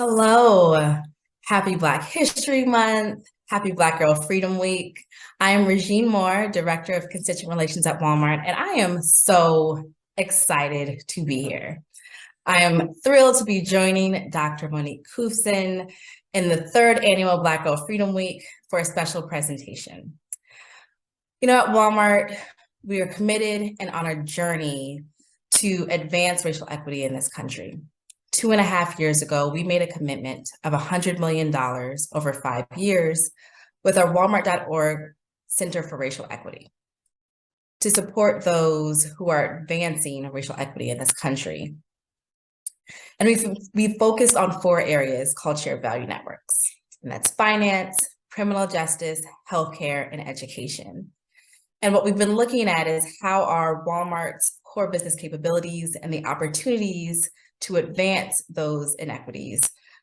Hello. Happy Black History Month. Happy Black Girl Freedom Week. I am Regine Moore, Director of Constituent Relations at Walmart, and I am so excited to be here. I am thrilled to be joining Dr. Monique Couvson in the third annual Black Girl Freedom Week for a special presentation. At Walmart, we are committed and on a journey to advance racial equity in this country. 2.5 years ago, we made a commitment of $100 million over 5 years with our Walmart.org Center for Racial Equity to support those who are advancing racial equity in this country. And we focused on 4 areas called shared value networks, and that's finance, criminal justice, healthcare, and education. And what we've been looking at is how our Walmart's core business capabilities and the opportunities to advance those inequities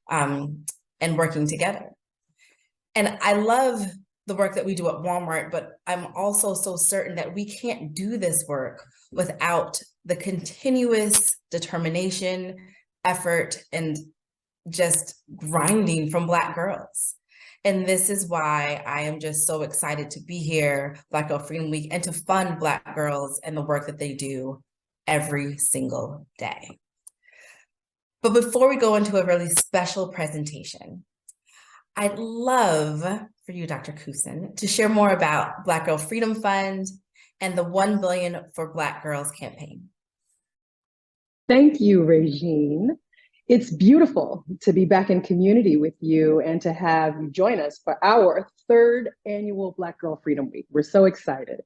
and working together. And I love the work that we do at Walmart, but I'm also so certain that we can't do this work without the continuous determination, effort, and just grinding from Black girls. And this is why I am just so excited to be here, Black Girl Freedom Week, and to fund Black girls and the work that they do every single day. But before we go into a really special presentation, I'd love for you, Dr. Couvson, to share more about Black Girl Freedom Fund and the $1 billion for Black Girls campaign. Thank you, Regine. It's beautiful to be back in community with you and to have you join us for our third annual Black Girl Freedom Week. We're so excited.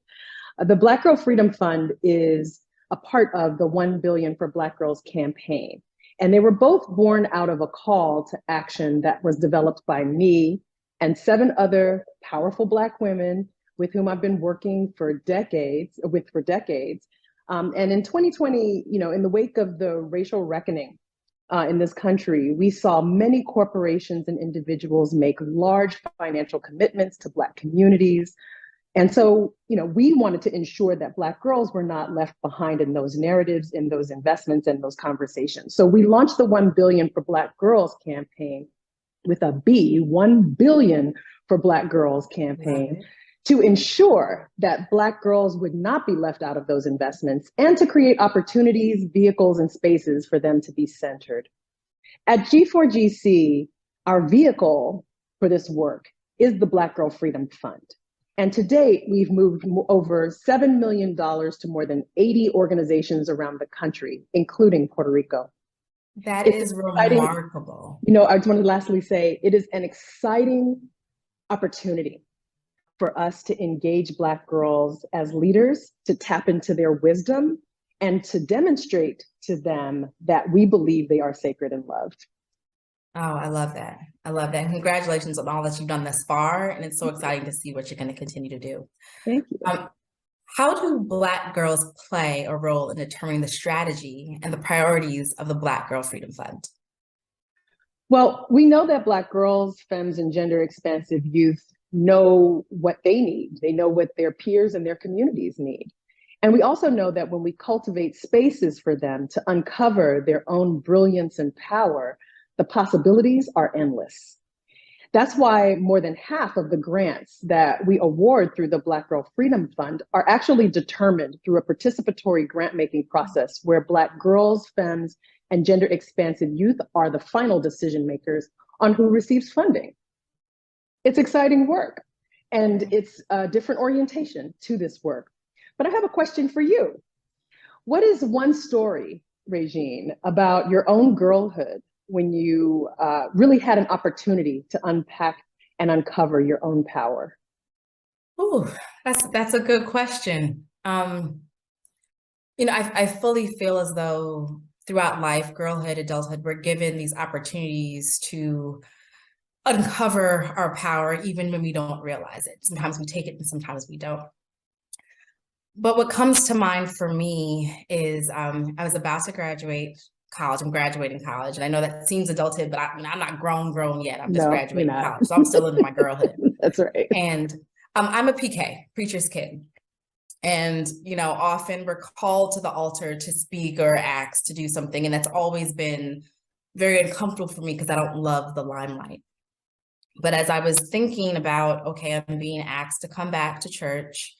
The Black Girl Freedom Fund is a part of the $1 billion for Black Girls campaign. And they were both born out of a call to action that was developed by me and 7 other powerful Black women with whom I've been working for decades. And in 2020, in the wake of the racial reckoning in this country, we saw many corporations and individuals make large financial commitments to Black communities. And so, we wanted to ensure that Black girls were not left behind in those narratives, in those investments, and those conversations. So we launched the $1 billion for Black Girls campaign with a B, $1 billion for Black Girls campaign, to ensure that Black girls would not be left out of those investments and to create opportunities, vehicles, and spaces for them to be centered. At G4GC, our vehicle for this work is the Black Girl Freedom Fund. And to date, we've moved over $7 million to more than 80 organizations around the country, including Puerto Rico. That is remarkable. I just want to lastly say, it is an exciting opportunity for us to engage Black girls as leaders, to tap into their wisdom, and to demonstrate to them that we believe they are sacred and loved. Oh, I love that. I love that. Congratulations on all that you've done thus far. And it's so exciting to see what you're going to continue to do. Thank you. How do Black girls play a role in determining the strategy and the priorities of the Black Girl Freedom Fund? Well, we know that Black girls, femmes, and gender expansive youth know what they need. They know what their peers and their communities need. And we also know that when we cultivate spaces for them to uncover their own brilliance and power, the possibilities are endless. That's why more than half of the grants that we award through the Black Girl Freedom Fund are actually determined through a participatory grant-making process where Black girls, femmes, and gender expansive youth are the final decision makers on who receives funding. It's exciting work, and it's a different orientation to this work. But I have a question for you. What is one story, Regine, about your own girlhood when you really had an opportunity to unpack and uncover your own power? Oh, that's a good question. I fully feel as though throughout life, girlhood, adulthood, we're given these opportunities to uncover our power, even when we don't realize it. Sometimes we take it and sometimes we don't. But what comes to mind for me is I was about to graduate college. I'm graduating college. And I know that seems adulthood, but I'm not grown yet. I'm just graduating college. So I'm still in my girlhood. That's right. And I'm a PK, preacher's kid. And, often we're called to the altar to speak or act, to do something. And that's always been very uncomfortable for me because I don't love the limelight. But as I was thinking about, okay, I'm being asked to come back to church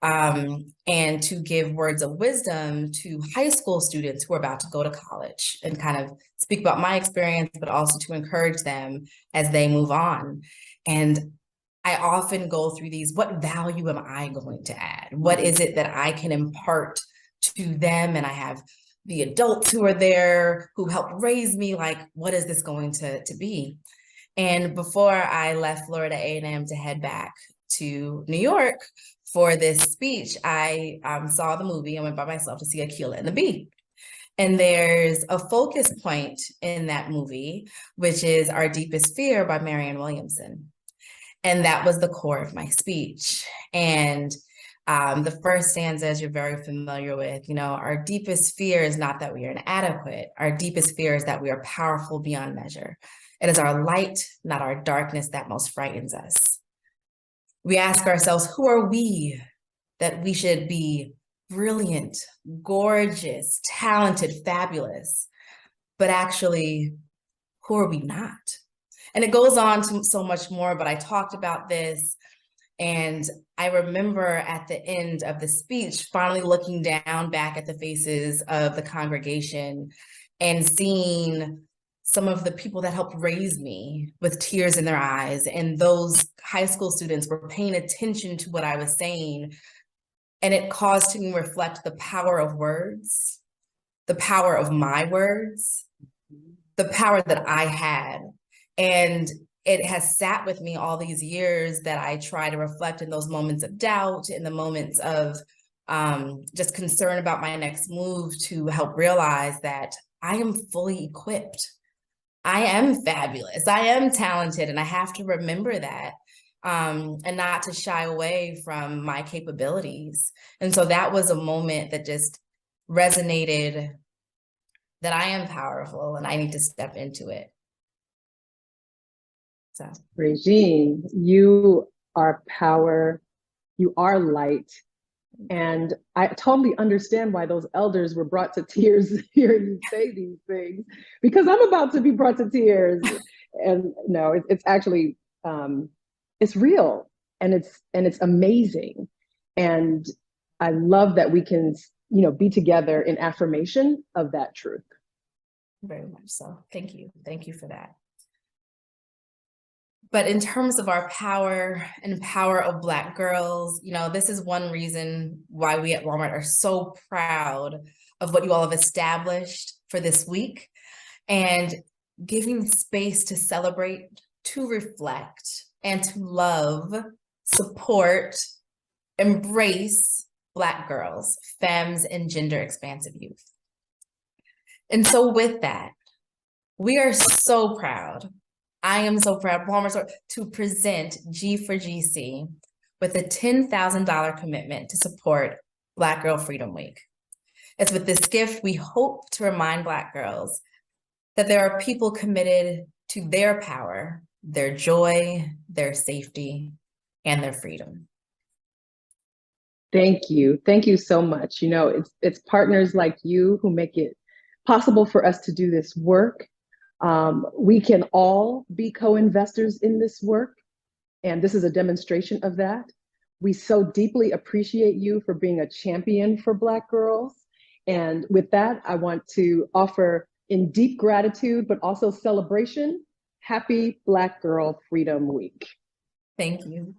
and to give words of wisdom to high school students who are about to go to college and kind of speak about my experience, but also to encourage them as they move on. And I often go through these, what value am I going to add? What is it that I can impart to them? And I have the adults who are there who helped raise me, like, what is this going to be? And before I left Florida A&M to head back to New York for this speech, I saw the movie. I went by myself to see Aquila and the Bee. And there's a focus point in that movie, which is Our Deepest Fear by Marianne Williamson. And that was the core of my speech. And the first stanza, as you're very familiar with, our deepest fear is not that we are inadequate. Our deepest fear is that we are powerful beyond measure. It is our light, not our darkness, that most frightens us. We ask ourselves, who are we that we should be brilliant, gorgeous, talented, fabulous, but actually, who are we not? And it goes on to so much more, but I talked about this. And I remember at the end of the speech, finally looking down back at the faces of the congregation and seeing some of the people that helped raise me with tears in their eyes. And those high school students were paying attention to what I was saying. And it caused me to reflect the power of words, the power of my words, the power that I had. And it has sat with me all these years that I try to reflect in those moments of doubt, in the moments of just concern about my next move, to help realize that I am fully equipped. I am fabulous. I am talented, and I have to remember that and not to shy away from my capabilities. And so that was a moment that just resonated, that I am powerful and I need to step into it. So, Regine, you are power, you are light. And I totally understand why those elders were brought to tears hearing you say these things, because I'm about to be brought to tears. And no, it's actually, it's real, and it's amazing. And I love that we can, be together in affirmation of that truth. very much so. Thank you. Thank you for that. But in terms of our power and power of Black girls, this is one reason why we at Walmart are so proud of what you all have established for this week, and giving space to celebrate, to reflect, and to love, support, embrace Black girls, femmes, and gender expansive youth. And so with that, we are so proud. I am so proud, Walmart, to present G4GC with a $10,000 commitment to support Black Girl Freedom Week. It's with this gift, we hope to remind Black girls that there are people committed to their power, their joy, their safety, and their freedom. Thank you. Thank you so much. It's partners like you who make it possible for us to do this work. We can all be co-investors in this work, and this is a demonstration of that. We so deeply appreciate you for being a champion for Black girls. And with that, I want to offer, in deep gratitude, but also celebration, happy Black Girl Freedom Week. Thank you.